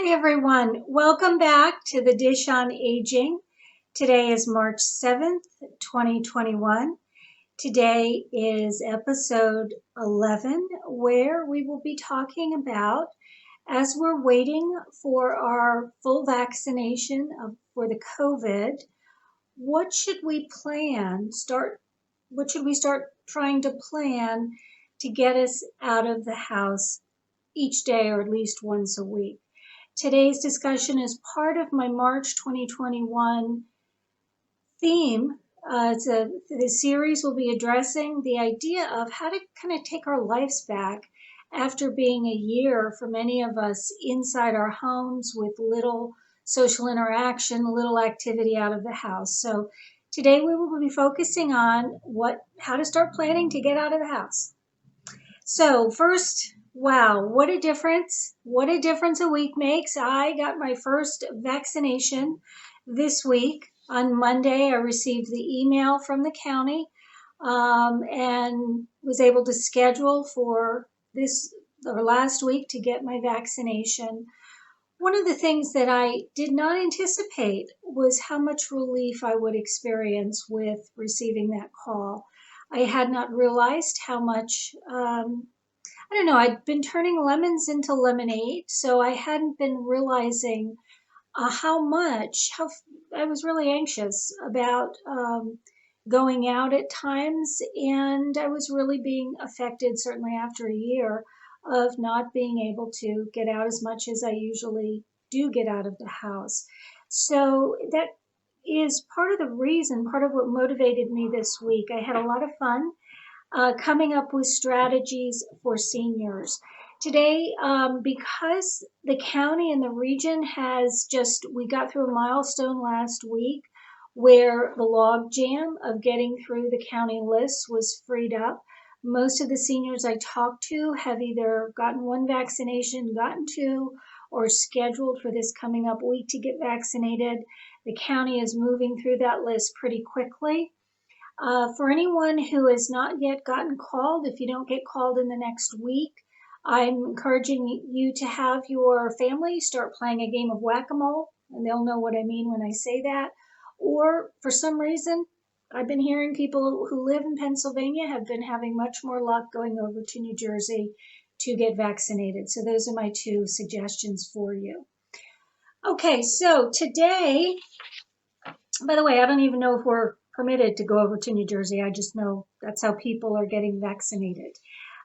Hi, everyone. Welcome back to the Dish on Aging. Today is March 7th, 2021. Today is episode 11, where we will be talking about, as we're waiting for our full vaccination for the COVID, what should we what should we start trying to plan to get us out of the house each day or at least once a week? Today's discussion is part of my March 2021 theme. The series will be addressing the idea of how to kind of take our lives back after being a year for many of us inside our homes with little social interaction, little activity out of the house. So today we will be focusing on how to start planning to get out of the house. So first, wow, what a difference. What a difference a week makes. I got my first vaccination this week. On Monday, I received the email from the county and was able to schedule for this or last week to get my vaccination. One of the things that I did not anticipate was how much relief I would experience with receiving that call. I had not realized how much, I don't know, I'd been turning lemons into lemonade, so I hadn't been realizing how I was really anxious about going out at times, and I was really being affected, certainly after a year, of not being able to get out as much as I usually do get out of the house. So that is part of the reason, part of what motivated me this week. I had a lot of fun coming up with strategies for seniors. Today, because the county and the region we got through a milestone last week where the log jam of getting through the county lists was freed up. Most of the seniors I talked to have either gotten one vaccination, gotten two, or scheduled for this coming up week to get vaccinated. The county is moving through that list pretty quickly. For anyone who has not yet gotten called, if you don't get called in the next week, I'm encouraging you to have your family start playing a game of whack-a-mole, and they'll know what I mean when I say that. Or for some reason, I've been hearing people who live in Pennsylvania have been having much more luck going over to New Jersey to get vaccinated. So those are my two suggestions for you. Okay, so today, by the way, I don't even know if we're permitted to go over to New Jersey. I just know that's how people are getting vaccinated.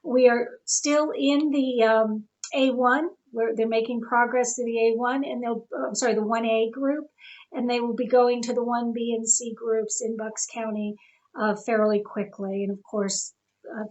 We are still in the A1, where they're making progress to the A1, and the 1A group, and they will be going to the 1B and C groups in Bucks County fairly quickly. And of course,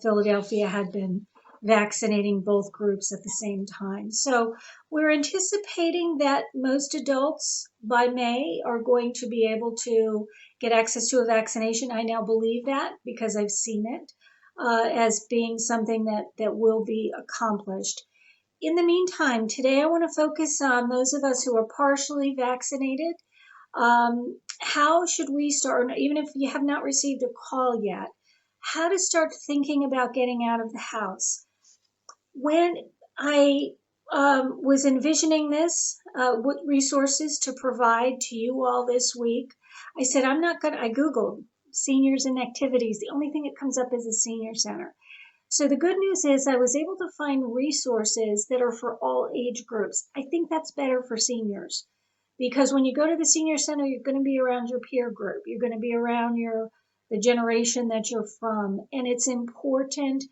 Philadelphia had been vaccinating both groups at the same time. So we're anticipating that most adults by May are going to be able to get access to a vaccination. I now believe that because I've seen it as being something that will be accomplished. In the meantime, today I want to focus on those of us who are partially vaccinated. How should we start, even if you have not received a call yet, how to start thinking about getting out of the house? When I was envisioning this, what resources to provide to you all this week, I said, I Googled seniors and activities. The only thing that comes up is a senior center. So the good news is I was able to find resources that are for all age groups. I think that's better for seniors because when you go to the senior center, you're going to be around your peer group. You're going to be around the generation that you're from. And it's important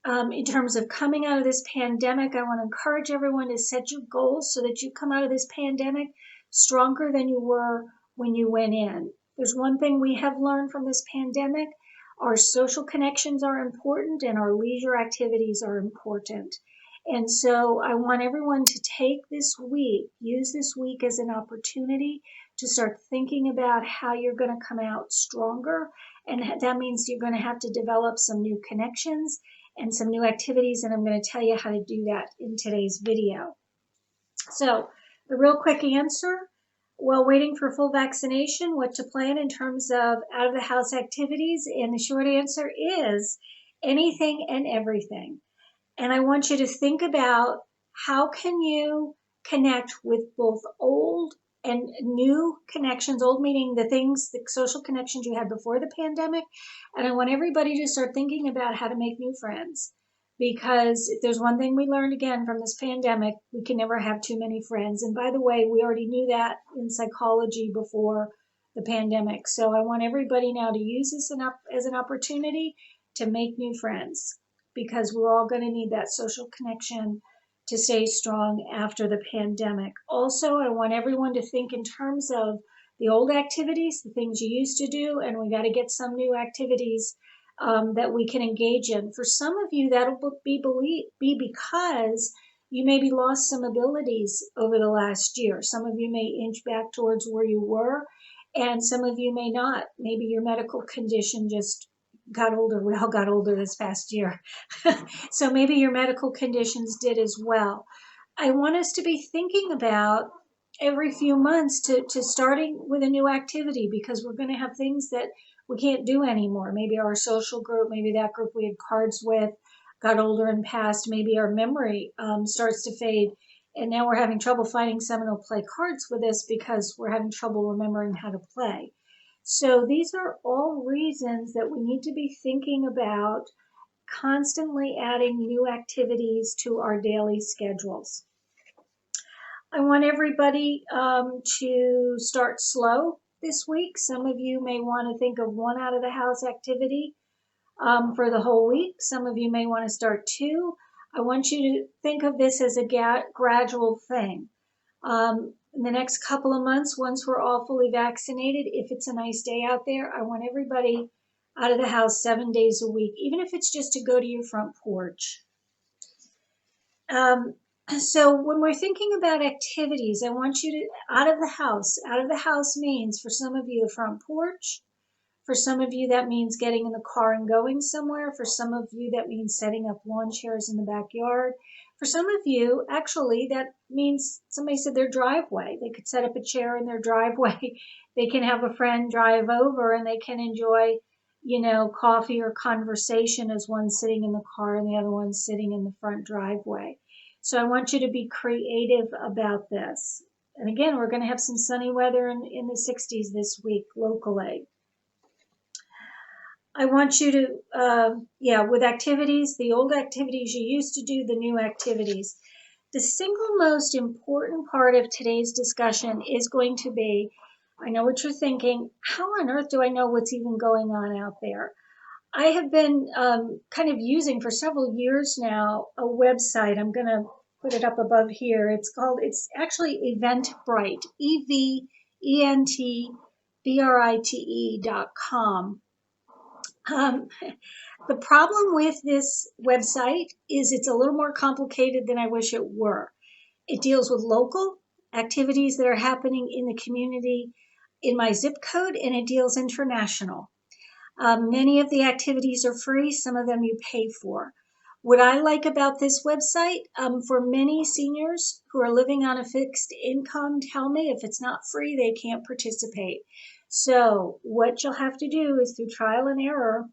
in terms of coming out of this pandemic. I want to encourage everyone to set your goals so that you come out of this pandemic stronger than you were when you went in. There's one thing we have learned from this pandemic. Our social connections are important and our leisure activities are important. And so I want everyone to use this week as an opportunity to start thinking about how you're going to come out stronger. And that means you're going to have to develop some new connections and some new activities, and I'm going to tell you how to do that in today's video. So the real quick answer, while waiting for full vaccination, what to plan in terms of out of the house activities, and the short answer is anything and everything. And I want you to think about how can you connect with both old and new connections, old meaning the social connections you had before the pandemic. And I want everybody to start thinking about how to make new friends. Because if there's one thing we learned again from this pandemic, we can never have too many friends. And by the way, we already knew that in psychology before the pandemic. So I want everybody now to use this as an opportunity to make new friends, because we're all going to need that social connection to stay strong after the pandemic. Also, I want everyone to think in terms of the old activities, the things you used to do, and we got to get some new activities that we can engage in. For some of you, that'll be because you maybe lost some abilities over the last year. Some of you may inch back towards where you were, and some of you may not. Maybe your medical condition just got older. We all got older this past year. So maybe your medical conditions did as well. I want us to be thinking about every few months to starting with a new activity, because we're going to have things that we can't do anymore. Maybe our social group, maybe that group we had cards with got older and passed. Maybe our memory starts to fade. And now we're having trouble finding someone who'll play cards with us because we're having trouble remembering how to play. So these are all reasons that we need to be thinking about constantly adding new activities to our daily schedules. I want everybody to start slow this week. Some of you may want to think of one out of the house activity for the whole week. Some of you may want to start two. I want you to think of this as a gradual thing. In the next couple of months, once we're all fully vaccinated, if it's a nice day out there, I want everybody out of the house 7 days a week, even if it's just to go to your front porch. So when we're thinking about activities, I want you to, out of the house. Out of the house means, for some of you, the front porch. For some of you, that means getting in the car and going somewhere. For some of you, that means setting up lawn chairs in the backyard. For some of you, actually, that means somebody said their driveway. They could set up a chair in their driveway. They can have a friend drive over and they can enjoy, coffee or conversation as one's sitting in the car and the other one's sitting in the front driveway. So I want you to be creative about this. And again, we're going to have some sunny weather in the 60s this week locally. I want you to, with activities, the old activities you used to do, the new activities. The single most important part of today's discussion is going to be, I know what you're thinking, how on earth do I know what's even going on out there? I have been kind of using for several years now a website. I'm going to put it up above here. It's actually Eventbrite, EVENTBRITE.com. The problem with this website is it's a little more complicated than I wish it were. It deals with local activities that are happening in the community in my zip code, and it deals international. Many of the activities are free. Some of them you pay for. What I like about this website, for many seniors who are living on a fixed income, tell me if it's not free, they can't participate. So what you'll have to do is, through trial and error,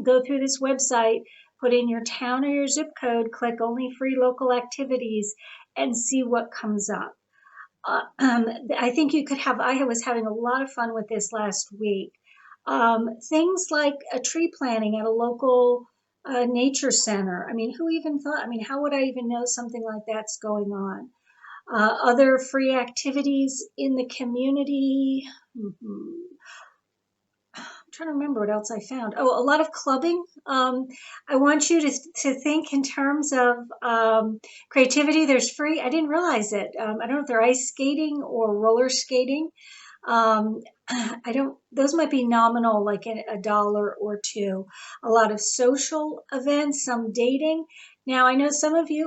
go through this website, put in your town or your zip code, click only free local activities, and see what comes up. I think you could have, I was having a lot of fun with this last week. Things like a tree planting at a local nature center. I mean, who even thought, how would I even know something like that's going on? Other free activities in the community. I'm trying to remember what else I found. Oh, a lot of clubbing. I want you to think in terms of creativity. There's free. I didn't realize it. I don't know if they're ice skating or roller skating. Those might be nominal, like $1 or $2. A lot of social events, some dating. Now, I know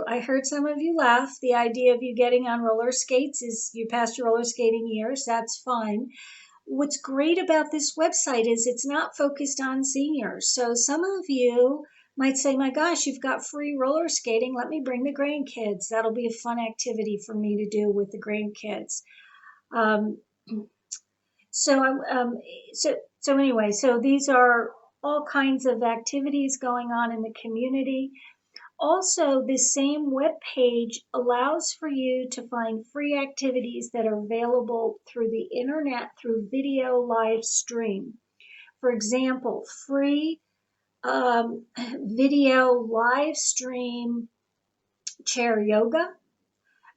I heard some of you laugh. The idea of you getting on roller skates is you passed your roller skating years. That's fine. What's great about this website is it's not focused on seniors. So some of you might say, my gosh, you've got free roller skating. Let me bring the grandkids. That'll be a fun activity for me to do with the grandkids. So anyway, so these are all kinds of activities going on in the community. Also, this same web page allows for you to find free activities that are available through the internet through video live stream. For example, free video live stream chair yoga,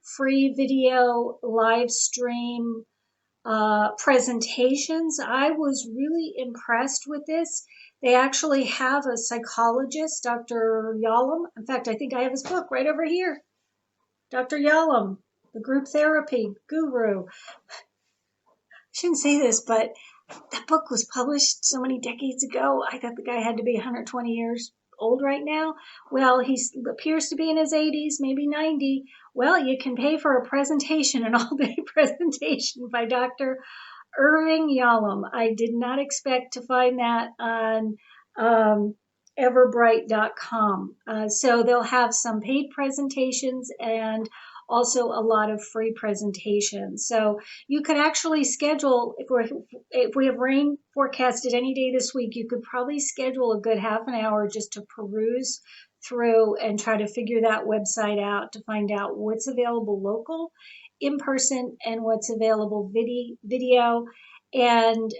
free video live stream presentations. I was really impressed with this. They actually have a psychologist, Dr. Yalom. In fact, I think I have his book right over here. Dr. Yalom, the group therapy guru. I shouldn't say this, but that book was published so many decades ago. I thought the guy had to be 120 years old right now. Well, he appears to be in his 80s, maybe 90. Well, you can pay for a presentation, an all-day presentation by Dr. Irving Yalom. I did not expect to find that on everbright.com. So they'll have some paid presentations and also a lot of free presentations. So you could actually schedule, if we have rain forecasted any day this week, you could probably schedule a good half an hour just to peruse through and try to figure that website out to find out what's available local, in person, and what's available video. And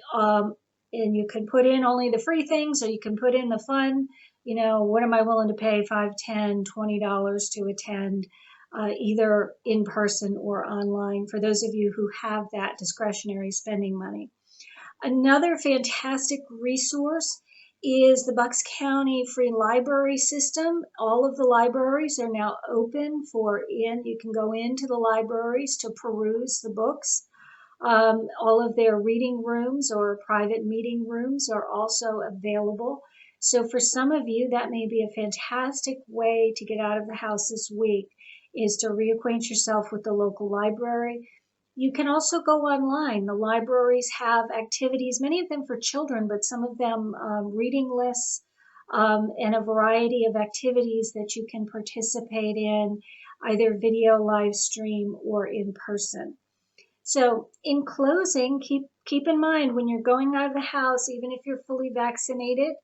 you can put in only the free things, or you can put in the fun. What am I willing to pay $5, $10, $20 to attend? Either in person or online, for those of you who have that discretionary spending money. Another fantastic resource is the Bucks County Free Library System. All of the libraries are now open you can go into the libraries to peruse the books. All of their reading rooms or private meeting rooms are also available. So for some of you, that may be a fantastic way to get out of the house this week, is to reacquaint yourself with the local library. You can also go online. The libraries have activities, many of them for children, but some of them reading lists and a variety of activities that you can participate in, either video, live stream, or in person. So in closing, keep in mind when you're going out of the house, even if you're fully vaccinated,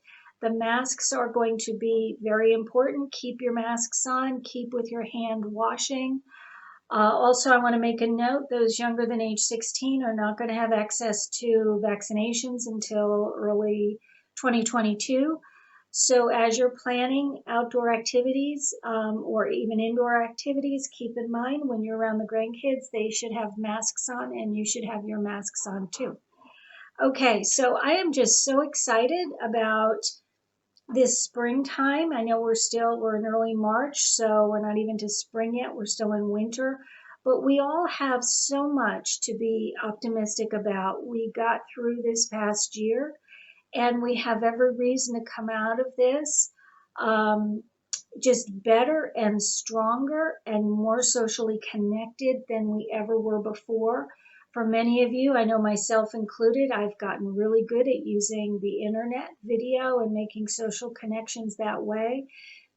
the masks are going to be very important. Keep your masks on. Keep with your hand washing. Also, I want to make a note, those younger than age 16 are not going to have access to vaccinations until early 2022. So as you're planning outdoor activities or even indoor activities, keep in mind when you're around the grandkids, they should have masks on and you should have your masks on too. Okay, so I am just so excited about this springtime. I know we're in early March, so we're not even to spring yet. We're still in winter, but we all have so much to be optimistic about. We got through this past year, and we have every reason to come out of this just better and stronger and more socially connected than we ever were before. For many of you, I know myself included, I've gotten really good at using the internet video and making social connections that way.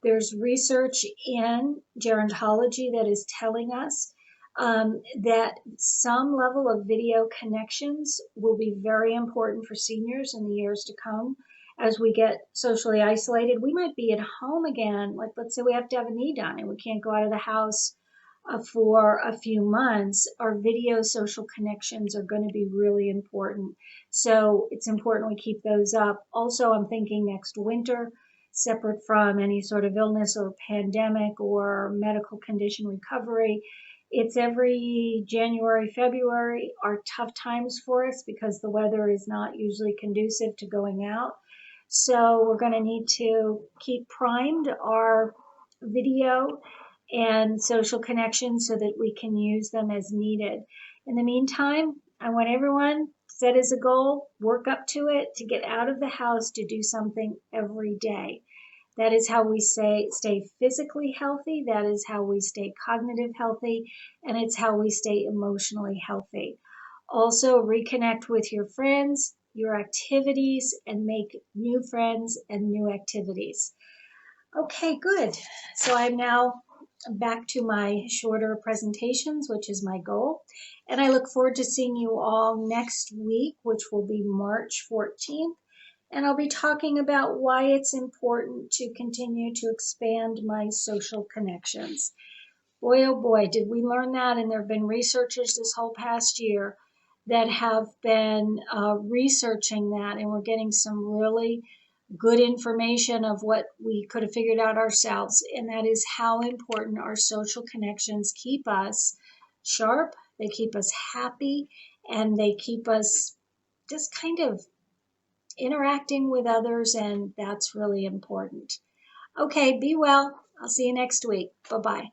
There's research in gerontology that is telling us that some level of video connections will be very important for seniors in the years to come. As we get socially isolated, we might be at home again. Like, let's say we have to have a knee done and we can't go out of the house for a few months. Our video social connections are going to be really important. So it's important we keep those up. Also, I'm thinking next winter, separate from any sort of illness or pandemic or medical condition recovery, it's every January, February are tough times for us because the weather is not usually conducive to going out. So we're going to need to keep primed our video and social connections so that we can use them as needed. In the meantime, I want everyone set as a goal, work up to it, to get out of the house to do something every day. That is how we stay physically healthy. That is how we stay cognitive healthy. And it's how we stay emotionally healthy. Also, reconnect with your friends, your activities, and make new friends and new activities. Okay, good. So I'm now back to my shorter presentations, which is my goal. And I look forward to seeing you all next week, which will be March 14th. and I'll be talking about why it's important to continue to expand my social connections. Boy, oh boy, did we learn that. And there have been researchers this whole past year that have been researching that, and we're getting some really good information of what we could have figured out ourselves, and that is how important our social connections keep us sharp, they keep us happy, and they keep us just kind of interacting with others, and that's really important. Okay, be well. I'll see you next week. Bye-bye.